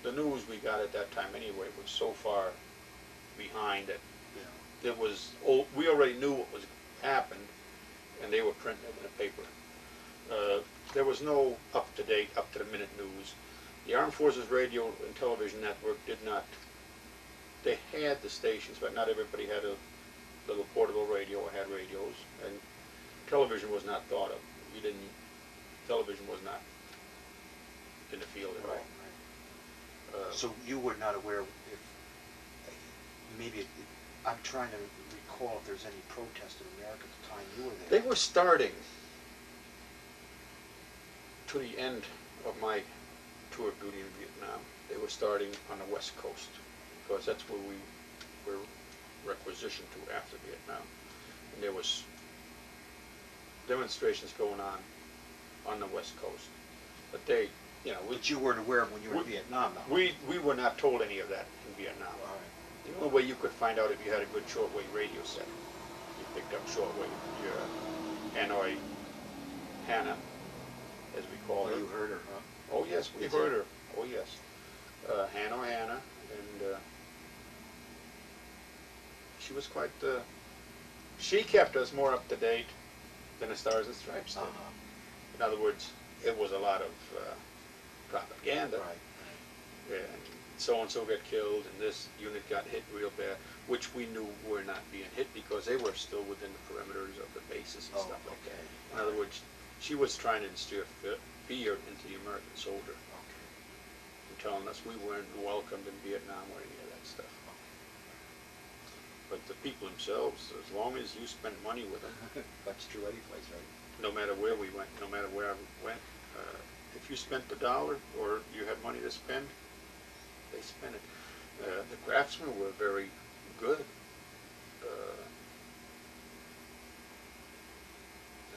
Speaker 2: the news we got at that time anyway was so far behind that
Speaker 1: Yeah.
Speaker 2: it was, we already knew what was happened, and they were printing it in the paper. There was no up-to-date, up-to-the-minute news. The Armed Forces Radio and Television Network did not, they had the stations, but not everybody had a little portable radio or had radios, and television was not thought of. Television was not in the field at all.
Speaker 1: Right. So you were not aware if, maybe, I'm trying to recall if there's any protest in America at the time you were there.
Speaker 2: They were starting to the end of my tour of duty in Vietnam. They were starting on the West Coast, because that's where we were requisitioned to after Vietnam. And there was demonstrations going on the West Coast. But they,
Speaker 1: But you weren't aware of when you were in Vietnam, though.
Speaker 2: we were not told any of that in Vietnam.
Speaker 1: All right.
Speaker 2: The only way you could find out if you had a good shortwave radio set, you picked up shortwave, your Hanoi Hanna, as we call her.
Speaker 1: Oh, you heard her, huh?
Speaker 2: Oh yes, we
Speaker 1: Did
Speaker 2: heard
Speaker 1: you?
Speaker 2: her. Oh yes, Hanoi Hanna, and she was quite. She kept us more up to date than the Stars and Stripes did. In other words, it was a lot of propaganda.
Speaker 1: Right.
Speaker 2: And so and so got killed, and this unit got hit real bad, which we knew were not being hit because they were still within the perimeters of the bases and stuff like that. In other words, she was trying to instill fear into the American soldier, and telling us we weren't welcomed in Vietnam or any of that stuff. But the people themselves, as long as you spent money with them,
Speaker 1: That's true any place, right?
Speaker 2: no matter where we went, no matter where I went, if you spent the dollar or you had money to spend, they spent it. The craftsmen were very good.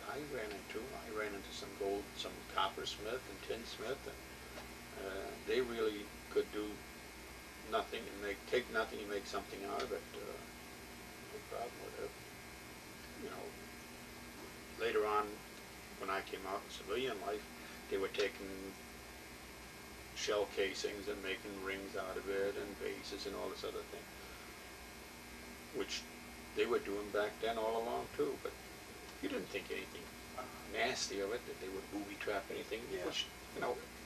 Speaker 2: I ran into some coppersmith and tinsmith, and they really could do nothing and take nothing and make something out of it. No problem with it. Later on, when I came out in civilian life, they were taking shell casings and making rings out of it and bases and all this other thing, which they were doing back then all along too. But you didn't think anything nasty of it, that they would booby trap anything.
Speaker 1: Yeah.
Speaker 2: Which,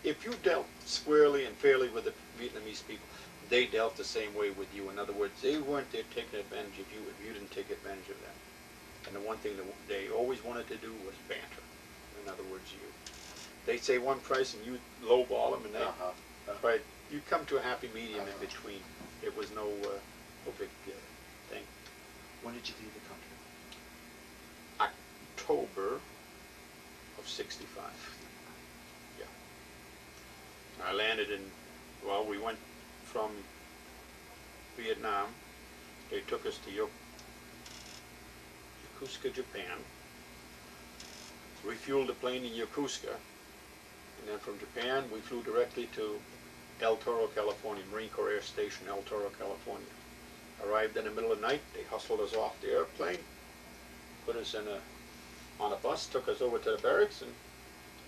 Speaker 2: if you dealt squarely and fairly with the Vietnamese people, they dealt the same way with you. In other words, they weren't there taking advantage of you if you didn't take advantage of them. And the one thing that they always wanted to do was banter. In other words, they say one price and you lowball them, and but you come to a happy medium in between. It was no big thing.
Speaker 1: When did you leave the country?
Speaker 2: October of '65. Yeah. I landed we went from Vietnam. They took us to Yokosuka, Japan. Refueled the plane in Yokosuka. And then from Japan, we flew directly to El Toro, California, Marine Corps Air Station, El Toro, California. Arrived in the middle of the night. They hustled us off the airplane, put us on a bus, took us over to the barracks, and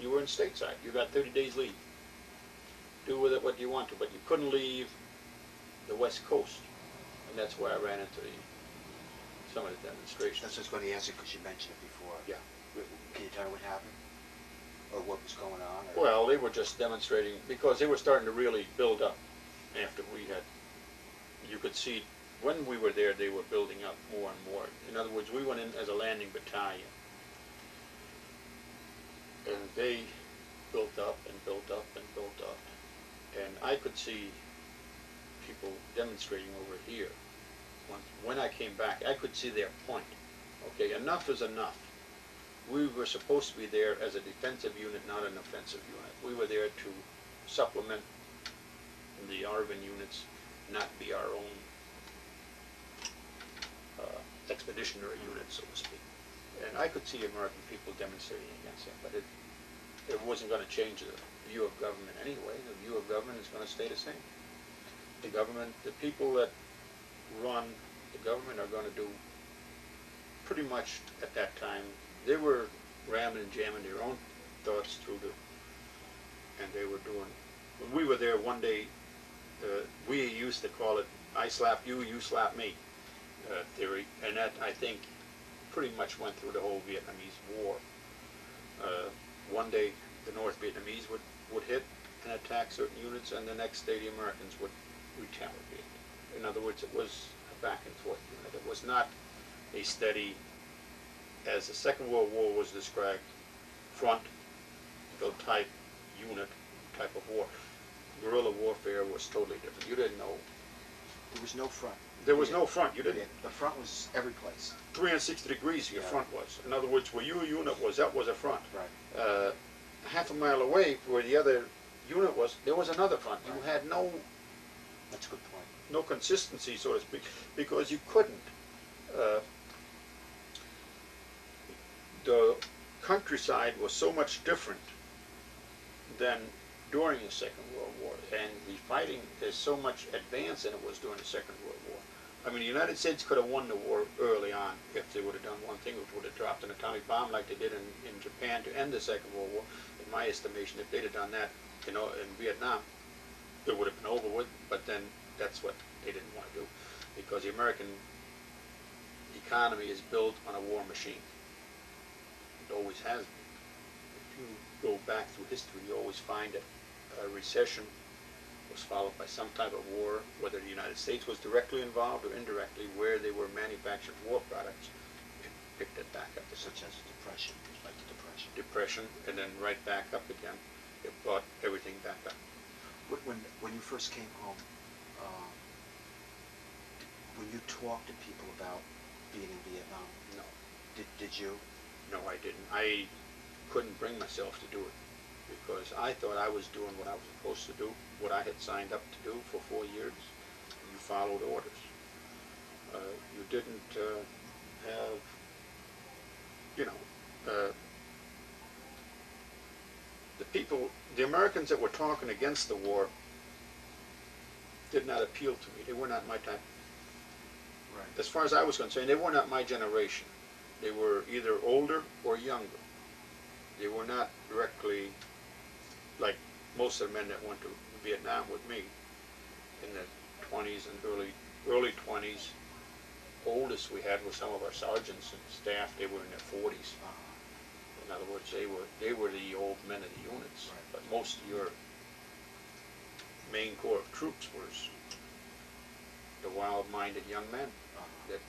Speaker 2: you were in stateside. You got 30 days leave. Do with it what you want to, but you couldn't leave the West Coast. And that's where I ran into some of the demonstrations.
Speaker 1: That's just going to answer because you mentioned it before.
Speaker 2: Yeah.
Speaker 1: Can you tell me what happened? Or what was going on? Or?
Speaker 2: Well, they were just demonstrating because they were starting to really build up after we had, you could see when we were there, they were building up more and more. In other words, we went in as a landing battalion. And they built up and built up and built up. And I could see people demonstrating over here. When I came back, I could see their point. Okay, enough is enough. We were supposed to be there as a defensive unit, not an offensive unit. We were there to supplement the ARVN units, not be our own expeditionary unit, so to speak. And I could see American people demonstrating against that, but it wasn't going to change view of government anyway. The view of government is going to stay the same. The government, the people that run the government are going to do pretty much at that time. They were ramming and jamming their own thoughts through and they were doing, when we were there one day, we used to call it, I slap you, you slap me theory, and that, I think, pretty much went through the whole Vietnamese War. One day, the North Vietnamese would hit and attack certain units, and the next day the Americans would retaliate. In other words, it was a back and forth unit. It was not a steady, as the Second World War was described, front type unit, type of war. Guerrilla warfare was totally different. You didn't know.
Speaker 1: There was no front.
Speaker 2: There was no front. You didn't.
Speaker 1: Yeah, the front was every place.
Speaker 2: 360 degrees your
Speaker 1: Yeah.
Speaker 2: front was. In other words, where your unit was, that was a front.
Speaker 1: Right.
Speaker 2: Half a mile away, where the other unit was, there was another front. You
Speaker 1: Right.
Speaker 2: had no
Speaker 1: That's a good point.
Speaker 2: no consistency, so to speak, because you couldn't. The countryside was so much different than during the Second World War, and the fighting is so much advanced than it was during the Second World War. I mean, the United States could have won the war early on if they would have done one thing, which would have dropped an atomic bomb like they did in Japan to end the Second World War. In my estimation, if they'd have done that, you know, in Vietnam, it would have been over with, but then that's what they didn't want to do, because the American economy is built on a war machine. It always has been. If you go back through history, you always find that a recession was followed by some type of war, whether the United States was directly involved or indirectly, where they were manufactured war products. It picked it back up.
Speaker 1: Such as the Depression, like the Depression.
Speaker 2: Depression, and then right back up again. It brought everything back up.
Speaker 1: When you first came home, when you talked to people about being in Vietnam,
Speaker 2: No.
Speaker 1: Did you?
Speaker 2: No, I didn't. I couldn't bring myself to do it because I thought I was doing what I was supposed to do, what I had signed up to do for 4 years. You followed orders. You didn't have, you know, the people, the Americans that were talking against the war did not appeal to me. They were not my type.
Speaker 1: Right.
Speaker 2: As far as I was concerned, they were not my generation. They were either older or younger. They were not directly like most of the men that went to Vietnam with me in the 20s and early 20s. Oldest we had were some of our sergeants and staff. They were in their 40s. In other words, they were the old men of the units.
Speaker 1: Right.
Speaker 2: But most of your main corps of troops was the wild-minded young men. That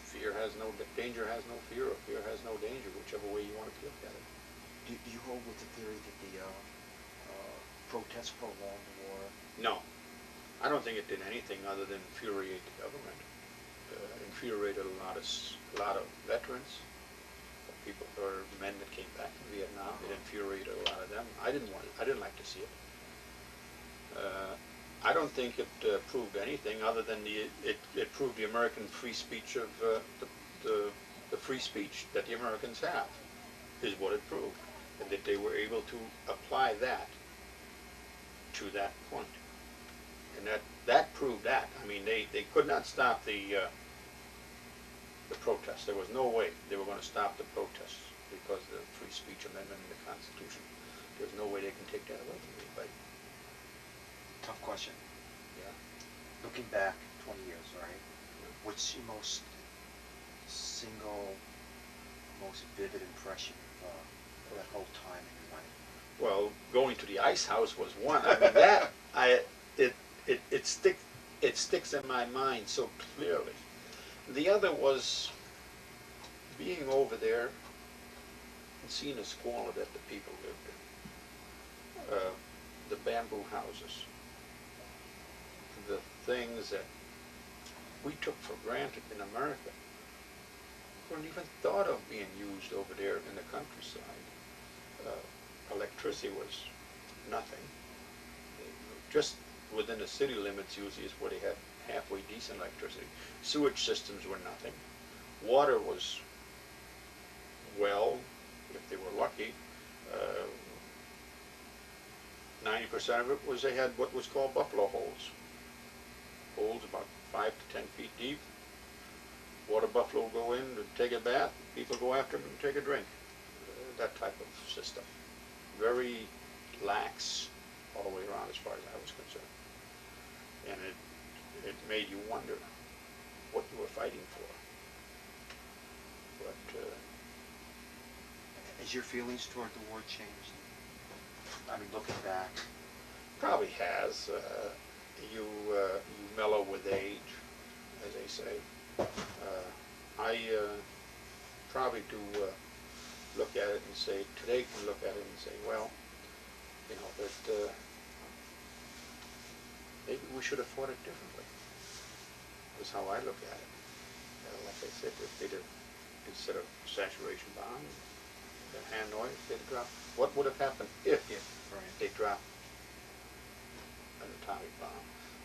Speaker 2: fear has no danger, has no fear, or fear has no danger, whichever way you want to look at it.
Speaker 1: Do you hold with the theory that the protests prolonged the war?
Speaker 2: No, I don't think it did anything other than infuriate the government. Infuriated a lot of veterans, people or men that came back from Vietnam. It infuriated a lot of them. I didn't like to see it. I don't think it proved anything other than it proved the American free speech of the free speech that the Americans have is what it proved, and that they were able to apply that to that point, and that proved that. I mean, they could not stop the protests. There was no way they were going to stop the protests because of the free speech amendment in the Constitution. There's no way they can take that away from anybody.
Speaker 1: Tough question.
Speaker 2: Yeah.
Speaker 1: Looking back 20 years, all right, what's your most vivid impression of that whole time in your life?
Speaker 2: Well, going to the ice house was one. I mean, that it sticks in my mind so clearly. The other was being over there and seeing the squalor that the people lived in. The bamboo houses, the things that we took for granted in America weren't even thought of being used over there in the countryside. Electricity was nothing. Just within the city limits usually is where they had halfway decent electricity. Sewage systems were nothing. Water was, well, if they were lucky, 90% of it was they had what was called buffalo holes. Holes about 5 to 10 feet deep. Water buffalo go in to take a bath. People go after them and take a drink. That type of system. Very lax all the way around as far as I was concerned. And it made you wonder what you were fighting for. But
Speaker 1: Has your feelings toward the war changed? I mean, looking back.
Speaker 2: probably has. You mellow with age, as they say. I probably do look at it and say, today can look at it and say, well, you know, that maybe we should have fought it differently. That's how I look at it. Like I said, if they'd have, instead of saturation bomb, the Hanoi, if they'd dropped, what would have happened if they dropped an atomic bomb?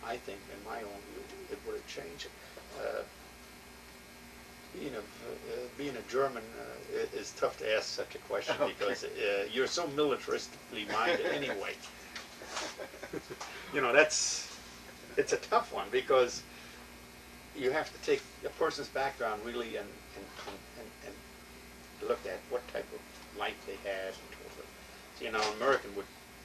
Speaker 2: I think, in my own view, it would have changed it. Being a German is tough to ask such a question because you're so militaristically minded anyway. You know, it's a tough one because you have to take a person's background really and look at what type of life they had. So, you know,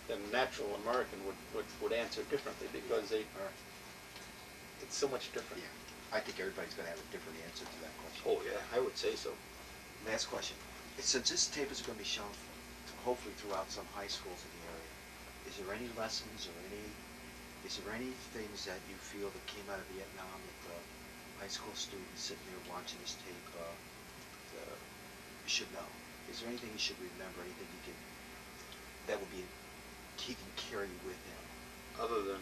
Speaker 2: the natural American would answer differently because it's so much different.
Speaker 1: Yeah. I think everybody's going to have a different answer to that question.
Speaker 2: Oh yeah, I would say so.
Speaker 1: Last question. Since this tape is going to be shown hopefully throughout some high schools in the area, is there any lessons or is there any things that you feel that came out of Vietnam that the high school students sitting there watching this tape should know? Is there anything you should remember, anything that would be he can carry with him?
Speaker 2: Other than,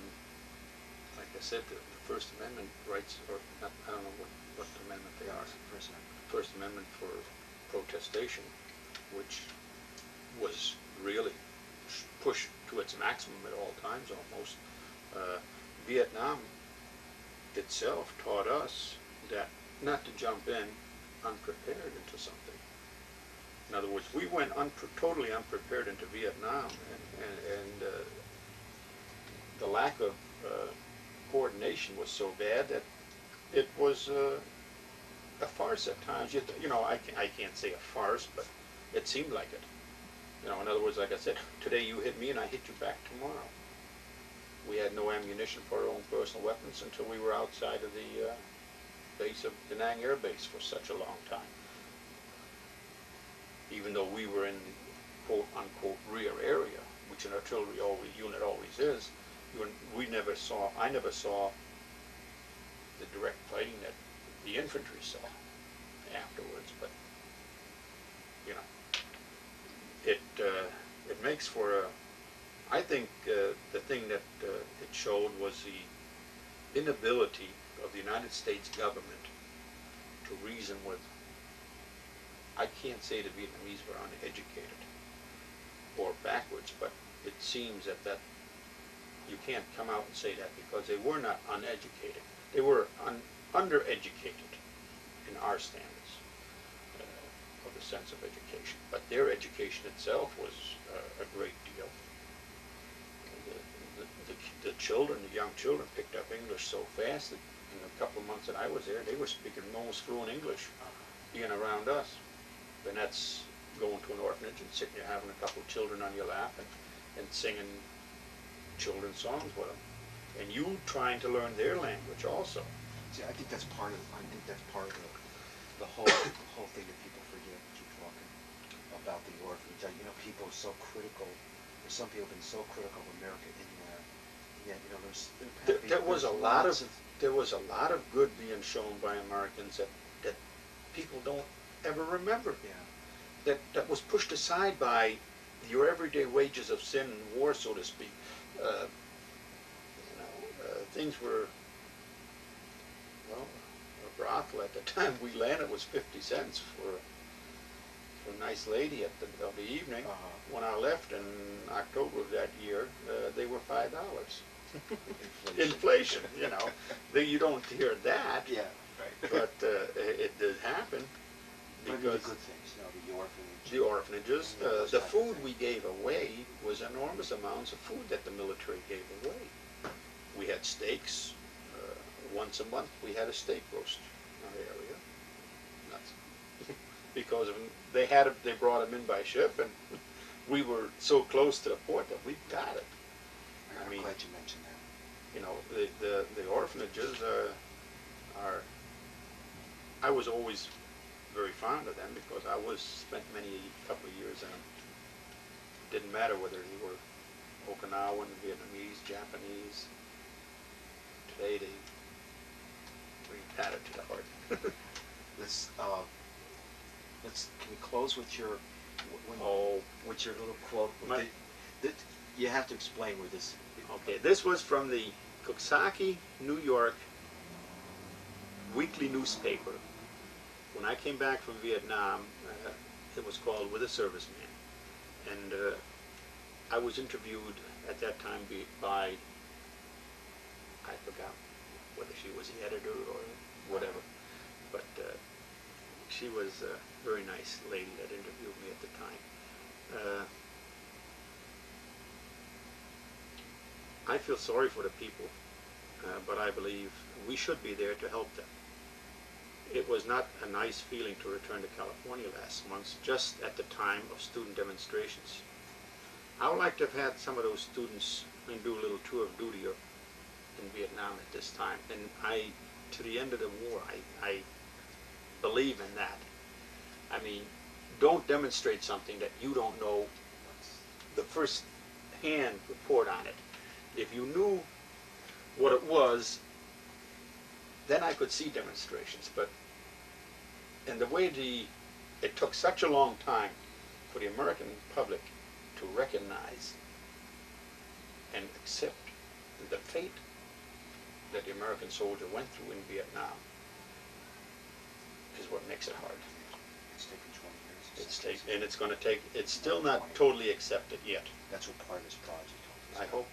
Speaker 2: like I said, the First Amendment rights, or not, I don't know what amendment they are.
Speaker 1: First Amendment.
Speaker 2: First Amendment for protestation, which was really pushed to its maximum at all times almost. Vietnam itself taught us that not to jump in unprepared into something. In other words, we went totally unprepared into Vietnam, and the lack of coordination was so bad that it was a farce at times. You know, I can't say a farce, but it seemed like it. You know, in other words, like I said, today you hit me and I hit you back tomorrow. We had no ammunition for our own personal weapons until we were outside of the base of Da Nang Air Base for such a long time. Even though we were in the quote-unquote rear area, which an artillery unit always is, I never saw the direct fighting that the infantry saw afterwards, but, you know, it makes for I think the thing that it showed was the inability of the United States government to reason with. I can't say the Vietnamese were uneducated or backwards, but it seems that you can't come out and say that because they were not uneducated. They were undereducated in our standards of the sense of education. But their education itself was a great deal. The children, the young children, picked up English so fast that in a couple of months that I was there, they were speaking almost fluent English, being around us. And that's going to an orphanage and sitting there having a couple of children on your lap and singing children's songs with them. And you trying to learn their language also.
Speaker 1: See, I think that's part of the whole thing that people forget when you talking about the orphanage. You know, people are so critical. There's some people have been so critical of America in there. Yet, you know,
Speaker 2: there was a lot of good being shown by Americans that people don't ever remember.
Speaker 1: Yeah.
Speaker 2: That was pushed aside by your everyday wages of sin and war, so to speak. Things were, well, a brothel at the time we landed was 50 cents for a nice lady of the evening. When I left in October of that year, they were $5. Inflation, you know. You don't hear that.
Speaker 1: Yeah, right.
Speaker 2: But it did happen.
Speaker 1: What are the
Speaker 2: because
Speaker 1: good things, you know, the orphanage?
Speaker 2: the orphanages,
Speaker 1: Those
Speaker 2: the
Speaker 1: type of
Speaker 2: food
Speaker 1: things.
Speaker 2: we gave away was enormous amounts of food that the military gave away. We had steaks. Once a month we had a steak roast in our area. Nuts. Because they brought them in by ship, and we were so close to the port that we got it.
Speaker 1: I'm
Speaker 2: I mean,
Speaker 1: glad you mentioned that.
Speaker 2: you know, the orphanages are, I was always very fond of them because I spent couple of years in them. It didn't matter whether you were Okinawan, Vietnamese, Japanese. Today they bring patter to the heart.
Speaker 1: Let's, can we close with your, with your little quote? You have to explain where this.
Speaker 2: Okay, this was from the Coxsackie, New York weekly newspaper. When I came back from Vietnam, it was called With a Serviceman. And I was interviewed at that time by, I forgot whether she was the editor or whatever, but she was a very nice lady that interviewed me at the time. I feel sorry for the people, but I believe we should be there to help them. It was not a nice feeling to return to California last month, just at the time of student demonstrations. I would like to have had some of those students and do a little tour of duty in Vietnam at this time. And to the end of the war, I believe in that. I mean, don't demonstrate something that you don't know the first-hand report on it. If you knew what it was, then I could see demonstrations. But and the way it took such a long time for the American public to recognize and accept the fate that the American soldier went through in Vietnam is what makes it hard.
Speaker 1: It's taken 20 years.
Speaker 2: And it's going to take, it's still not totally accepted yet.
Speaker 1: That's what part of this project.
Speaker 2: I hope.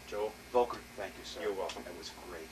Speaker 2: Joe?
Speaker 1: Volker, thank you, sir.
Speaker 2: You're welcome.
Speaker 1: That was great.